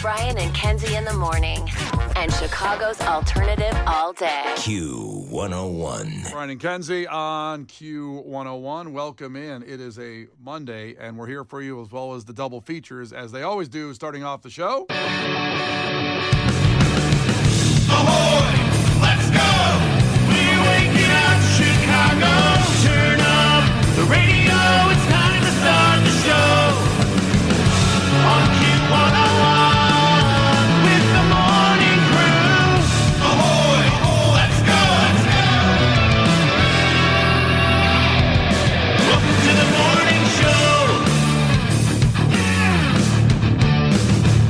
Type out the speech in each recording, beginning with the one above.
Brian and Kenzie in the morning. And Chicago's alternative all day. Q101. Brian and Kenzie on Q101. Welcome in. It is a Monday, and we're here for you as well as the double features, as they always do, starting off the show. Ahoy! Let's go! We're waking up Chicago. Turn up the radio. It's time to start the show. On Q101 with the morning crew. Ahoy! Let's go! Welcome to the morning show.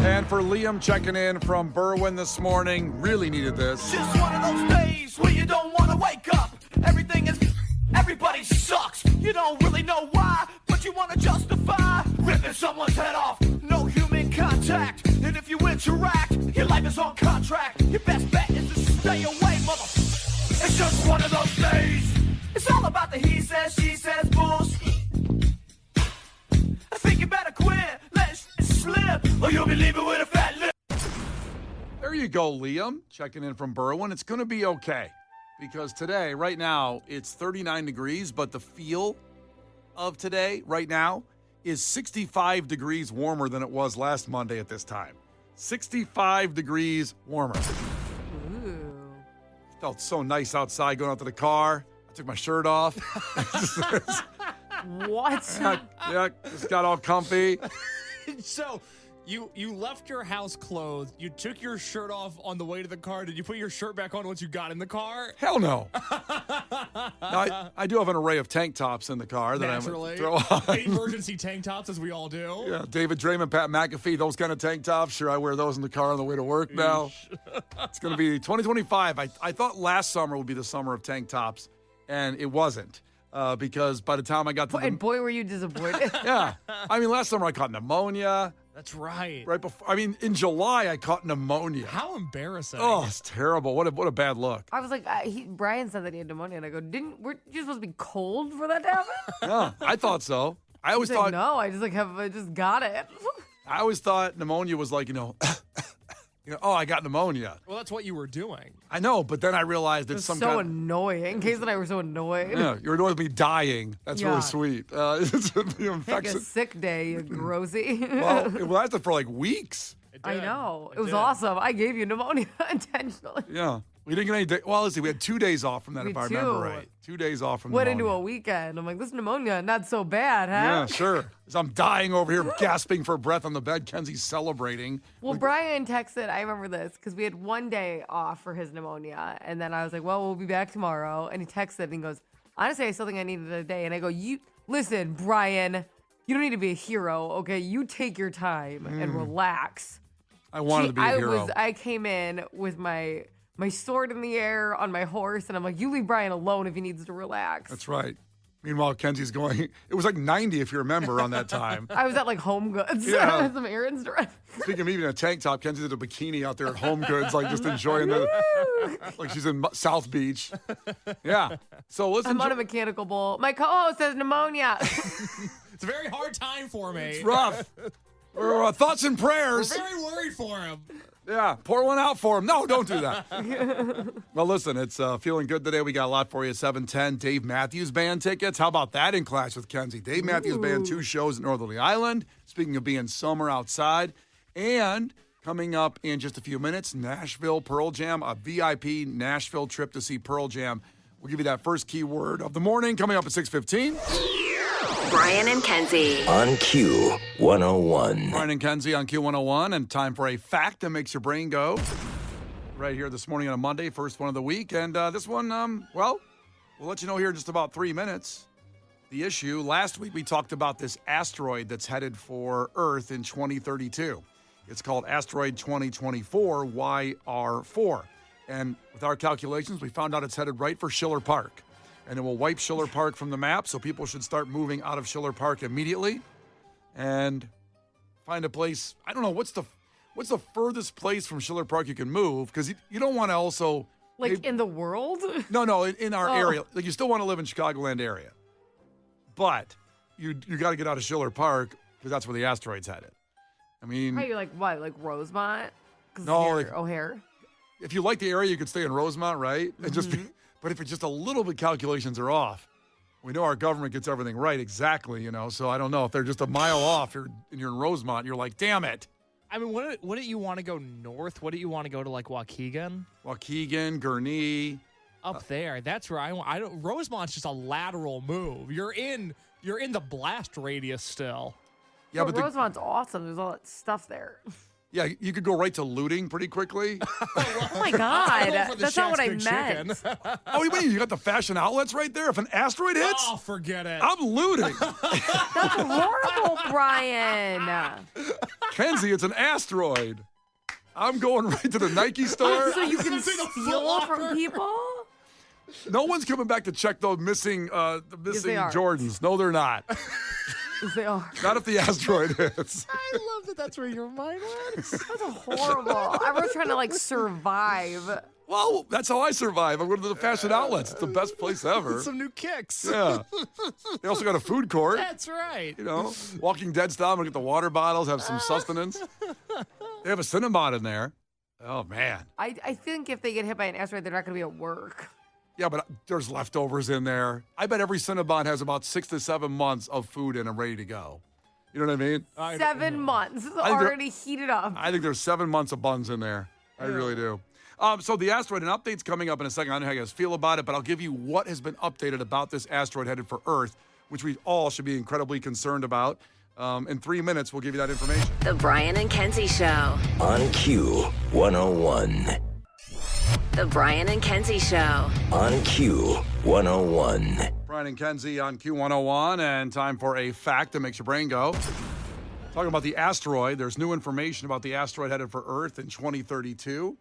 And for Liam checking in from Berwyn this morning, really needed this. Just one of those days where you don't want to wake up. Everybody sucks. You don't really know why, but you want to justify ripping someone's head off. No human contact, and if you interact, your life is on contract. Your best bet is to stay away, mother. It's just one of those days. It's all about the he says, she says bullshit. I think you better quit, let it slip, or you'll be leaving with a fat lip. There you go, Liam, checking in from Berwyn. It's going to be okay, because today, right now, it's 39 degrees, but the feel of today, right now, is 65 degrees warmer than it was last Monday at this time. 65 degrees warmer. Ooh. Felt so nice outside going out to the car. I took my shirt off. What? Yeah, just got all comfy. So, you left your house clothed. You took your shirt off on the way to the car. Did you put your shirt back on once you got in the car? Hell no. Now, I do have an array of tank tops in the car that Naturally. I throw on. Emergency tank tops, as we all do. Yeah, David Draymond, Pat McAfee, those kind of tank tops. Sure, I wear those in the car on the way to work now. It's going to be 2025. I thought last summer would be the summer of tank tops, and it wasn't. Because by the time I got to And boy, were you disappointed. yeah. I mean, last summer I caught pneumonia. That's right. Right before, in July I caught pneumonia. How embarrassing. Oh, it's terrible. What a bad look. I was like, Brian said that he had pneumonia, and I go, we're you supposed to be cold for that to happen? Yeah, I thought so. I always He's thought like, no, I just got it. I always thought pneumonia was like, oh, I got pneumonia. Well, that's what you were doing. I know, but then I realized it's It's some so kind annoying. Case and I were so annoyed. Yeah, you're annoyed with me dying. That's Yeah. really sweet. It's the Take a infection. sick day, you grossy. Well, it lasted for like weeks. I know. It was did. awesome. I gave you pneumonia intentionally. Yeah. We didn't get any well, let's see. We had 2 days off from that, Me if I remember too. right. 2 days off from Went pneumonia. into a weekend. I'm like, this pneumonia, not so bad, huh? Yeah, sure. As I'm dying over here, gasping for breath on the bed. Kenzie's celebrating. Well, Brian texted, I remember this, because we had 1 day off for his pneumonia. And then I was like, well, we'll be back tomorrow. And he texted and he goes, honestly, I still think I needed a day. And I go, listen, Brian, you don't need to be a hero, okay? You take your time and relax. I wanted to be a hero. I came in with my sword in the air on my horse, and I'm like, you leave Brian alone if he needs to relax. That's right. Meanwhile, Kenzie's going, it was like 90 if you remember on that time. I was at like Home Goods. Yeah. I had some errands to run. Speaking of even a tank top, Kenzie did a bikini out there at Home Goods, like just enjoying the, like she's in South Beach. Yeah. So listen. I'm on a mechanical bull. My co-host has pneumonia. It's a very hard time for me. It's rough. Thoughts and We're prayers. very worried for him. Yeah, pour one out for him. No, don't do that. Well, listen, it's feeling good today. We got a lot for you. 7:10, Dave Matthews Band tickets. How about that in Clash with Kenzie? Dave Matthews Band, 2 shows at Northerly Island. Speaking of being summer outside. And coming up in just a few minutes, Nashville Pearl Jam, a VIP Nashville trip to see Pearl Jam. We'll give you that first keyword of the morning coming up at 6:15. Brian and Kenzie. On Q101. Brian and Kenzie on Q101, and time for a fact that makes your brain go. Right here this morning on a Monday, first one of the week. And this one, we'll let you know here in just about 3 minutes. The issue, last week we talked about this asteroid that's headed for Earth in 2032. It's called Asteroid 2024 YR4. And with our calculations, we found out it's headed right for Schiller Park. And it will wipe Schiller Park from the map, so people should start moving out of Schiller Park immediately and find a place. I don't know, what's the furthest place from Schiller Park you can move? Because you don't want to also... Like in the world? No, in our area. Like, you still want to live in Chicagoland area. But you got to get out of Schiller Park because that's where the asteroid's headed. I mean, How you like what? Like Rosemont? 'Cause No, you're like- O'Hare. if you like the area, you could stay in Rosemont, right? And just but if it's just a little bit calculations are off, we know our government gets everything right exactly, so I don't know. If they're just a mile off and you're in Rosemont, you're like, damn it. I mean, wouldn't you want to go north? Wouldn't you want to go to like Waukegan? Waukegan, Gurnee. Up there. That's where I don't. Rosemont's just a lateral move. You're in the blast radius still. Yeah, But but Rosemont's awesome. There's all that stuff there. yeah, you could go right to looting pretty quickly. Oh my God. For the That's not what I Shaq's Big meant. Chicken. Oh, you mean you got the fashion outlets right there? If an asteroid hits, Oh, forget it. I'm looting. That's horrible, Brian. Kenzie, it's an asteroid. I'm going right to the Nike store. So you can It's in a Foot steal Locker. from people? No one's coming back to check the missing they are. Jordans. No, they're not. Yes, they are. Not if the asteroid hits. I love that that's where your mind went. That's horrible. Everyone's trying to like survive. Well, that's how I survive. I'm going to the fashion outlets. It's the best place ever. Some new kicks. Yeah. They also got a food court. That's right. Walking Dead style. I'm going to get the water bottles, have some sustenance. They have a Cinnabon in there. Oh, man. I think if they get hit by an asteroid, they're not going to be at work. Yeah, but there's leftovers in there. I bet every Cinnabon has about 6 to 7 months of food in and ready to go. You know what I mean? 7 months. It's I think they're- already heated up. I think there's 7 months of buns in there. I really do. So the asteroid, an update's coming up in a second. I don't know how you guys feel about it, but I'll give you what has been updated about this asteroid headed for Earth, which we all should be incredibly concerned about. In 3 minutes, we'll give you that information. The Brian and Kenzie Show. On Q101. The Brian and Kenzie Show. On Q101. Brian and Kenzie on Q101, and time for a fact that makes your brain go. Talking about the asteroid, there's new information about the asteroid headed for Earth in 2032.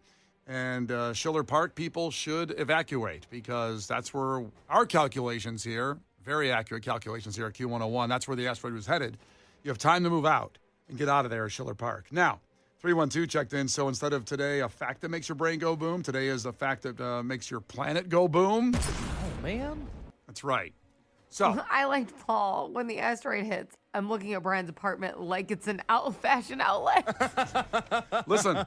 And Schiller Park people should evacuate because that's where our calculations here, very accurate calculations here at Q101, that's where the asteroid was headed. You have time to move out and get out of there at Schiller Park. Now, 312 checked in. So instead of today, a fact that makes your brain go boom, today is a fact that makes your planet go boom. Oh, man. That's right. So, I liked Paul. When the asteroid hits, I'm looking at Brian's apartment like it's an fashion outlet. listen,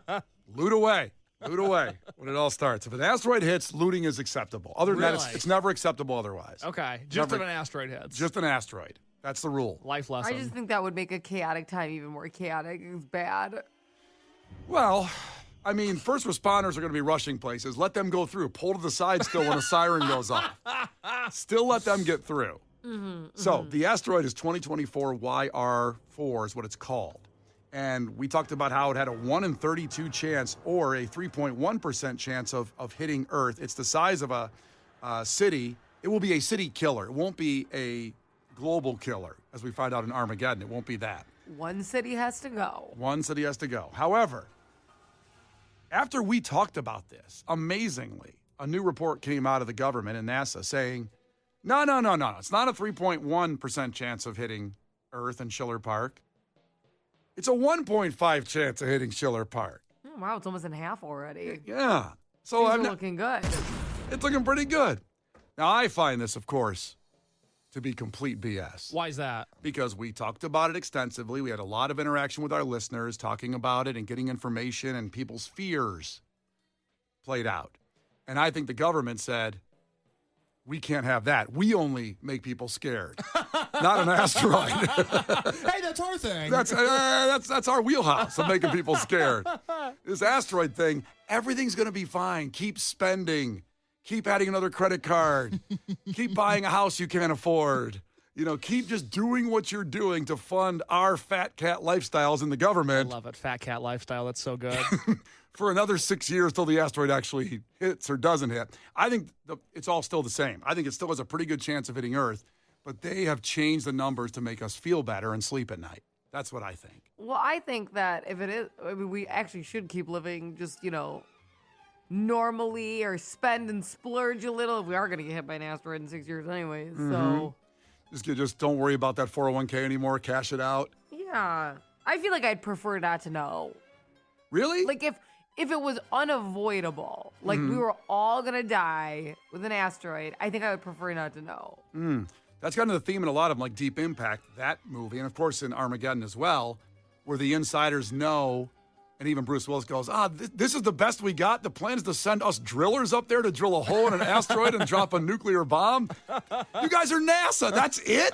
loot away. Loot away when it all starts. If an asteroid hits, looting is acceptable. Other than that, Really? it's never acceptable otherwise. Okay. Just Never- if an asteroid hits. Just an asteroid. That's the rule. Life I lesson. just think that would make a chaotic time even more chaotic. It's bad. Well, I mean, first responders are going to be rushing places. Let them go through. Pull to the side still when a siren goes off. Still let them get through. So the asteroid is 2024 YR4 is what it's called. And we talked about how it had a 1 in 32 chance or a 3.1% chance of hitting Earth. It's the size of a city. It will be a city killer. It won't be a global killer, as we find out in Armageddon. It won't be that. One city has to go. One city has to go. However, after we talked about this, amazingly, a new report came out of the government and NASA saying, no. It's not a 3.1% chance of hitting Earth and Schiller Park. It's a 1.5 chance of hitting Schiller Park. Oh, wow, it's almost in half already. Yeah. So Things I'm are not, looking good. it's looking pretty good. Now, I find this, of course, to be complete BS. Why is that? Because we talked about it extensively. We had a lot of interaction with our listeners talking about it and getting information, and people's fears played out. And I think the government said, we can't have that. We only make people scared, not an asteroid. Hey, that's our thing. That's our wheelhouse of making people scared. This asteroid thing, everything's going to be fine. Keep spending. Keep adding another credit card. Keep buying a house you can't afford. Keep just doing what you're doing to fund our fat cat lifestyles in the I government love it. Fat cat lifestyle. That's so good. for another 6 years till the asteroid actually hits or doesn't hit. I think it's all still the same. I think it still has a pretty good chance of hitting Earth, but they have changed the numbers to make us feel better and sleep at night. That's what I think. Well, I think that if it is, we actually should keep living just, normally or spend and splurge a little. We are going to get hit by an asteroid in 6 years anyways. So, Just don't worry about that 401k anymore. Cash it out. yeah. I feel like I'd prefer not to know. Really? Like if it was unavoidable, like we were all going to die with an asteroid, I think I would prefer not to know. That's kind of the theme in a lot of them, like Deep Impact, that movie, and of course in Armageddon as well. where the insiders know, and even Bruce Willis goes, this is the best we got. The plan is to send us drillers up there to drill a hole in an asteroid and drop a nuclear bomb. You guys are NASA. That's it?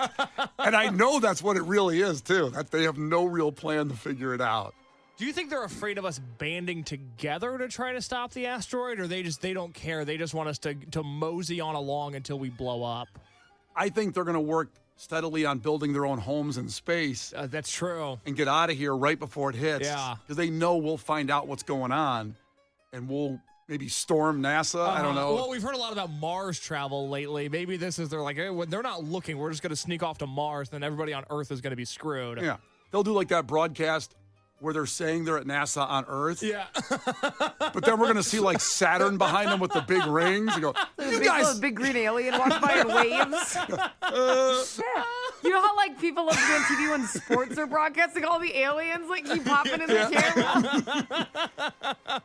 And I know that's what it really is, too, that they have no real plan to figure it out. Do you think they're afraid of us banding together to try to stop the asteroid, or they don't care? They just want us to mosey on along until we blow up? I think they're going to work steadily on building their own homes in space. That's true. And get out of here right before it hits. Yeah. Because they know we'll find out what's going on, and we'll maybe storm NASA. I don't know. Well, we've heard a lot about Mars travel lately. Maybe they're like, hey, when they're not looking, we're just going to sneak off to Mars, then everybody on Earth is going to be screwed. Yeah. They'll do like that broadcast where they're saying they're at NASA on Earth. Yeah. Oh, But then we're going to see like Saturn behind them with the big rings and go, you guys. Big green alien walks by in waves. Yeah. You know how like people love to be on TV when sports are broadcasting, all the aliens like keep popping in the camera?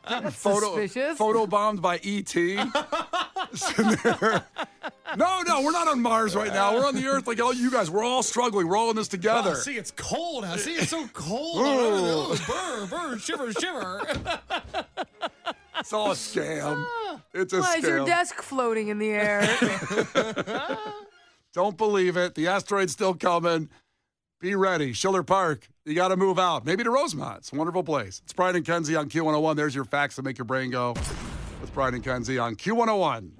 That's suspicious. Photobombed by E.T. No, we're not on Mars right now. We're on the Earth like all you guys. We're all struggling. We're all in this together. Oh, see, it's cold. See, it's so cold. Burr, shiver, shiver. It's all a scam. It's a Why is your scam. desk floating in the air? Don't believe it. The asteroid's still coming. Be ready. Schiller Park. You got to move out. Maybe to Rosemont. It's a wonderful place. It's Brian and Kenzie on Q101. There's your facts that make your brain go. With Brian and Kenzie on Q101.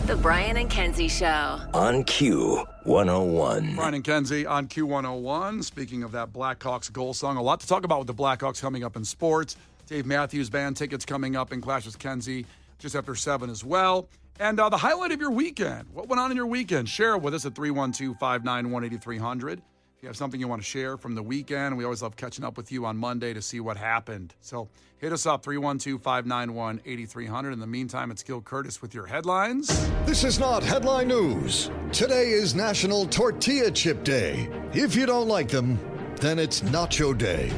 The Brian and Kenzie Show. On Q101. Brian and Kenzie on Q101. Speaking of that Blackhawks goal song, a lot to talk about with the Blackhawks coming up in sports. Dave Matthews Band tickets coming up in Clash with Kenzie just after 7 as well. And the highlight of your weekend. What went on in your weekend? Share it with us at 312-591-8300. If you have something you want to share from the weekend, we always love catching up with you on Monday to see what happened. So hit us up, 312-591-8300. In the meantime, it's Gil Curtis with your headlines. This is not headline news. Today is National Tortilla Chip Day. If you don't like them, then it's Nacho Day.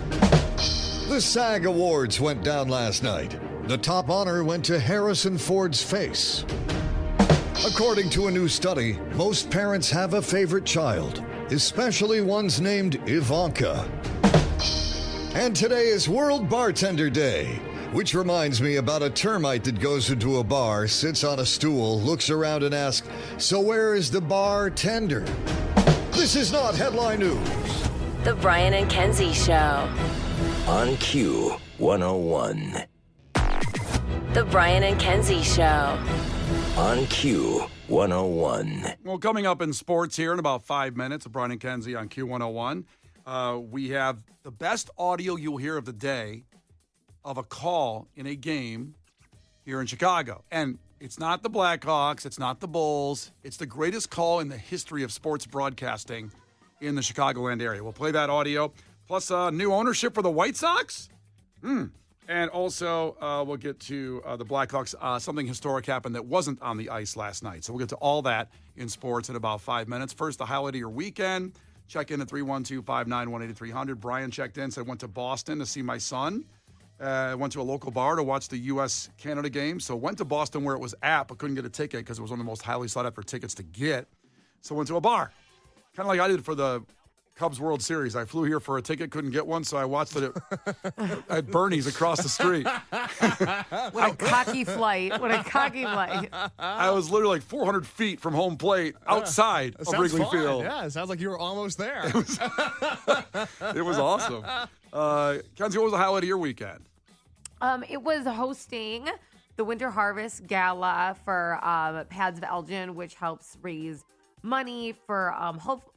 The SAG Awards went down last night. The top honor went to Harrison Ford's face. According to a new study, most parents have a favorite child, especially ones named Ivanka. And today is World Bartender Day, which reminds me about a termite that goes into a bar, sits on a stool, looks around and asks, "So where is the bartender?" This is not headline news. The Brian and Kenzie Show. On Q101. The Brian and Kenzie Show. On Q101. Well, coming up in sports here in about 5 minutes, Brian and Kenzie on Q101. We have the best audio you'll hear of the day of a call in a game here in Chicago. And it's not the Blackhawks, it's not the Bulls. It's the greatest call in the history of sports broadcasting in the Chicagoland area. We'll play that audio. Plus, new ownership for the White Sox. And also, we'll get to the Blackhawks. Something historic happened that wasn't on the ice last night. So we'll get to all that in sports in about 5 minutes. First, the highlight of your weekend. Check in at 312-591-8300. Brian checked in, said went to Boston to see my son. Went to a local bar to watch the U.S.-Canada game. So went to Boston where it was at, but couldn't get a ticket because it was one of the most highly sought-after tickets to get. So went to a bar. Kind of like I did for the Cubs World Series. I flew here for a ticket, couldn't get one, so I watched it at Bernie's across the street. What a cocky flight. What a cocky flight. I was literally like 400 feet from home plate outside of Wrigley fun. Field. Yeah, it sounds like you were almost there. It was awesome. Kenzie, what was the highlight of your weekend? It was hosting the Winter Harvest Gala for Pads of Elgin, which helps raise money for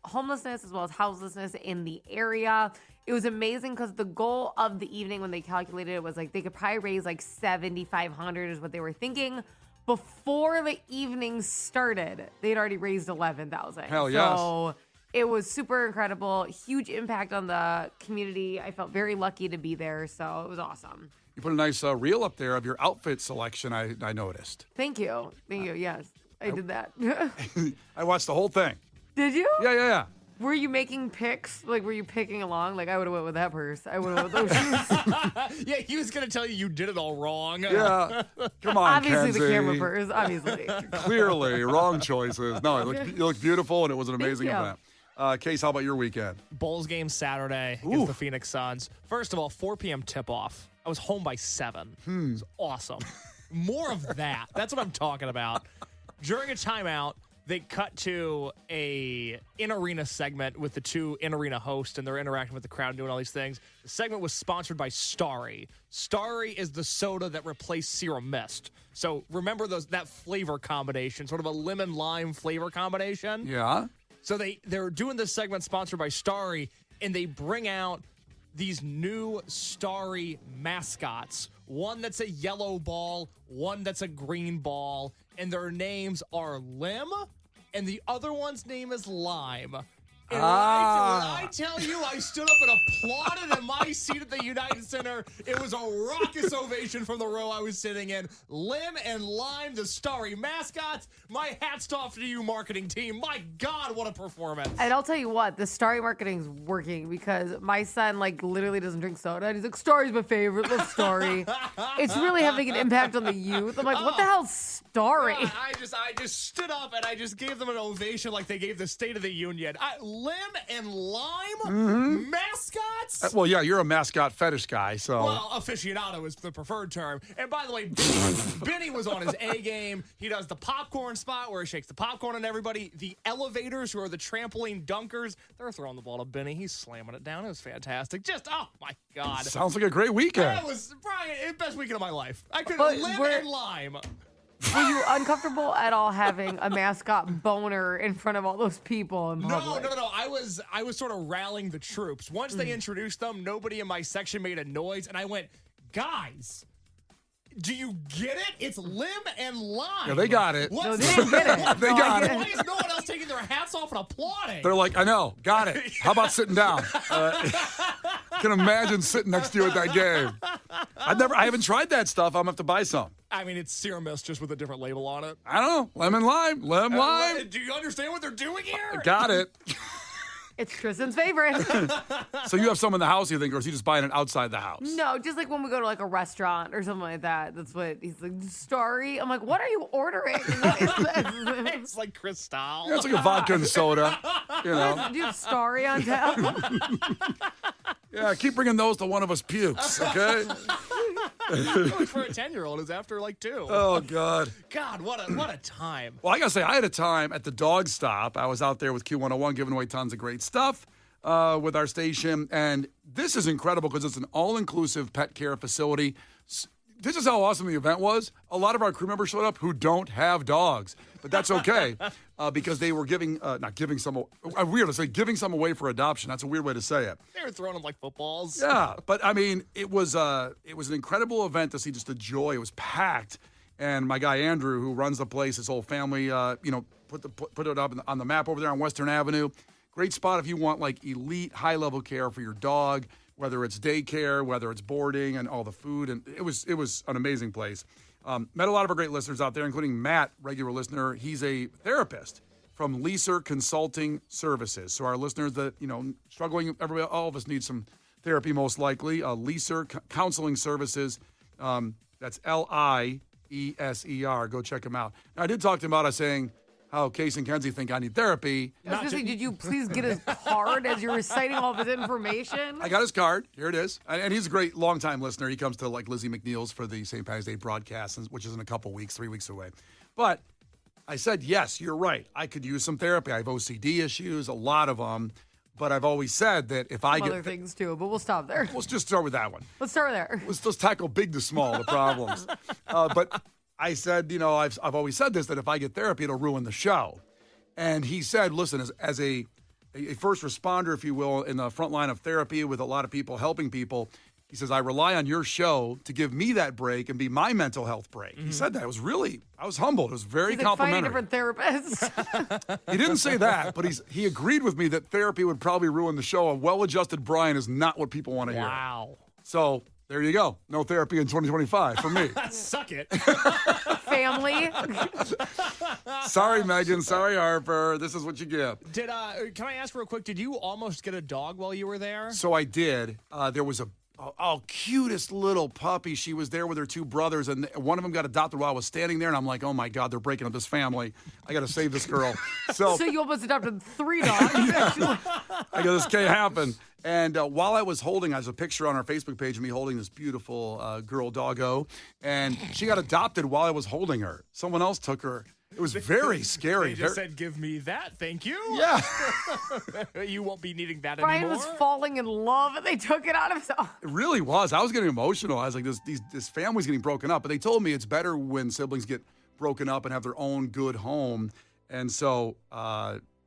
homelessness as well as houselessness in the area. It was amazing because the goal of the evening when they calculated it was like they could probably raise like $7,500 is what they were thinking. Before the evening started, they'd already raised $11,000. Hell yes. So it was super incredible. Huge impact on the community. I felt very lucky to be there, so it was awesome. You put a nice reel up there of your outfit selection, I noticed. Thank you. Yes, I did that. I watched the whole thing. Did you? Yeah. Were you making picks? Like, were you picking along? Like, I would have went with that purse. I would have went with those shoes. Yeah, he was going to tell you did it all wrong. Yeah. Come on, Obviously, Kenzie. the camera purse. Obviously. Clearly, wrong choices. No, you look beautiful, and it was an amazing you. event. Case, how about your weekend? Bulls game Saturday against the Phoenix Suns. First of all, 4 p.m. tip-off. I was home by 7. It was awesome. More of that. That's what I'm talking about. During a timeout, they cut to a in-arena segment with the two in-arena hosts, and they're interacting with the crowd and doing all these things. The segment was sponsored by Starry. Starry is the soda that replaced Serum Mist. So remember that flavor combination, sort of a lemon-lime flavor combination? Yeah. So they're doing this segment sponsored by Starry, and they bring out these new Starry mascots. One that's a yellow ball, one that's a green ball, and their names are Lim, and the other one's name is Lime. And when I tell you I stood up and applauded in my seat at the United Center, it was a raucous ovation from the row I was sitting in. Lim and Lime, the Starry mascots. My hat's off to you, marketing team. My God, what a performance. And I'll tell you what, the Starry marketing's working because my son, literally doesn't drink soda. And he's like, Starry's my favorite. Love Starry. It's really having an impact on the youth. I'm like, what the hell's Starry? I just stood up and I just gave them an ovation like they gave the State of the Union. Lim and Lime mascots? Well, yeah, you're a mascot fetish guy, so. Well, aficionado is the preferred term. And by the way, Benny was on his A game. He does the popcorn spot where he shakes the popcorn on everybody. The elevators, who are the trampoline dunkers, they're throwing the ball to Benny. He's slamming it down. It was fantastic. Just, oh my God. Sounds like a great weekend. That was, Brian, best weekend of my life. I could have Lim and Lime. Were you uncomfortable at all having a mascot boner in front of all those people in public? No. I was sort of rallying the troops. Once they introduced them, nobody in my section made a noise, and I went, guys, do you get it? It's Lim and Lime. Yeah, they got it. No, they didn't get it. They got it. Why is no one else taking their hats off and applauding? They're like, I know, got it. How about sitting down? I can imagine sitting next to you at that game. I haven't tried that stuff. I'm gonna have to buy some. I mean, it's Serum Mist just with a different label on it. I don't know. Lemon lime. Lime. Do you understand what they're doing here? Got it. It's Tristan's favorite. So you have some in the house, you think, or is he just buying it outside the house? No, just like when we go to a restaurant or something like that. That's what he's like, Starry. I'm like, what are you ordering? What is this? It's like Cristal. Yeah, it's like a vodka and soda. You know. Do you have Starry on tap? Yeah, keep bringing those till one of us pukes, okay? For a 10-year-old, it's after 2. Oh, God. God, what a time. Well, I got to say, I had a time at the dog stop. I was out there with Q101 giving away tons of great stuff with our station. And this is incredible because it's an all-inclusive pet care facility. This is how awesome the event was. A lot of our crew members showed up who don't have dogs, but that's okay because they were giving some away for adoption. That's a weird way to say it. They were throwing them like footballs. Yeah, but I mean, it was an incredible event to see just the joy. It was packed, and my guy Andrew, who runs the place, his whole family, put it up on the map over there on Western Avenue. Great spot if you want elite high-level care for your dog. Whether it's daycare, whether it's boarding, and all the food, and it was an amazing place. Met a lot of our great listeners out there, including Matt, regular listener. He's a therapist from Leaser Consulting Services. So our listeners that struggling, all of us need some therapy, most likely. Leaser Counseling Services. That's LIESER. Go check him out. Now, I did talk to him about us saying how Case and Kenzie think I need therapy. I was going to say, did you please get his card as you're reciting all of his information? I got his card. Here it is. And he's a great longtime listener. He comes to Lizzie McNeil's for the St. Patrick's Day broadcast, which is in a couple weeks, 3 weeks away. But I said, yes, you're right. I could use some therapy. I have OCD issues, a lot of them. But I've always said that if I get other things too, but we'll stop there. Let's just start with that one. Let's start there. Let's tackle big to small, the problems. But I said, I've always said this, that if I get therapy, it'll ruin the show. And he said, listen, as a first responder, if you will, in the front line of therapy with a lot of people, helping people, he says, I rely on your show to give me that break and be my mental health break. Mm-hmm. He said that. I was humbled. It was very complimentary. Find different therapists. He didn't say that, but he agreed with me that therapy would probably ruin the show. A well-adjusted Brian is not what people want to hear. Wow. So there you go. No therapy in 2025 for me. Suck it. Family. Sorry, Megan. Sorry, Harper. This is what you get. Can I ask real quick, did you almost get a dog while you were there? So I did. There was Oh, cutest little puppy. She was there with her two brothers, and one of them got adopted while I was standing there, and I'm like, oh, my God, they're breaking up this family. I got to save this girl. So you almost adopted 3 dogs. I go, this can't happen. And while I was holding, there's a picture on our Facebook page of me holding this beautiful girl doggo, and she got adopted while I was holding her. Someone else took her. It was very scary. They just said, give me that, thank you. Yeah. You won't be needing that Brian anymore. was falling in love, and they took it out of him. It really was. I was getting emotional. I was like, this family's getting broken up. But they told me it's better when siblings get broken up and have their own good home. And so,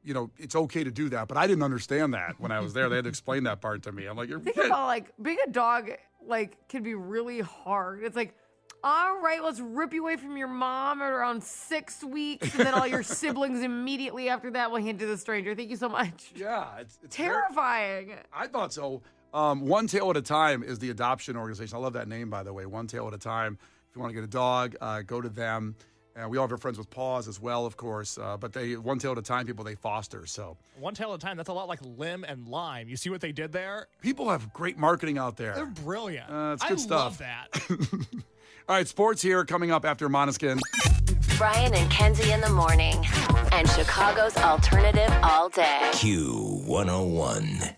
it's okay to do that. But I didn't understand that when I was there. They had to explain that part to me. I'm like, Think about, like, being a dog, like, can be really hard. It's like, all right, let's rip you away from your mom at around 6 weeks, and then all your siblings immediately after that will hand to the stranger. Thank you so much. yeah, it's Terrifying. I thought so. One Tail at a Time is the adoption organization. I love that name, by the way. One Tail at a Time. If you want to get a dog, go to them. We all have our friends with Paws as well, of course. But they One Tail at a Time people they foster. So One Tail at a Time, that's a lot like Lim and Lime. You see what they did there? people have great marketing out They're there. brilliant. It's good stuff. I love that. All right, sports here coming up after Måneskin. Brian and Kenzie in the morning. And Chicago's alternative all day. Q101.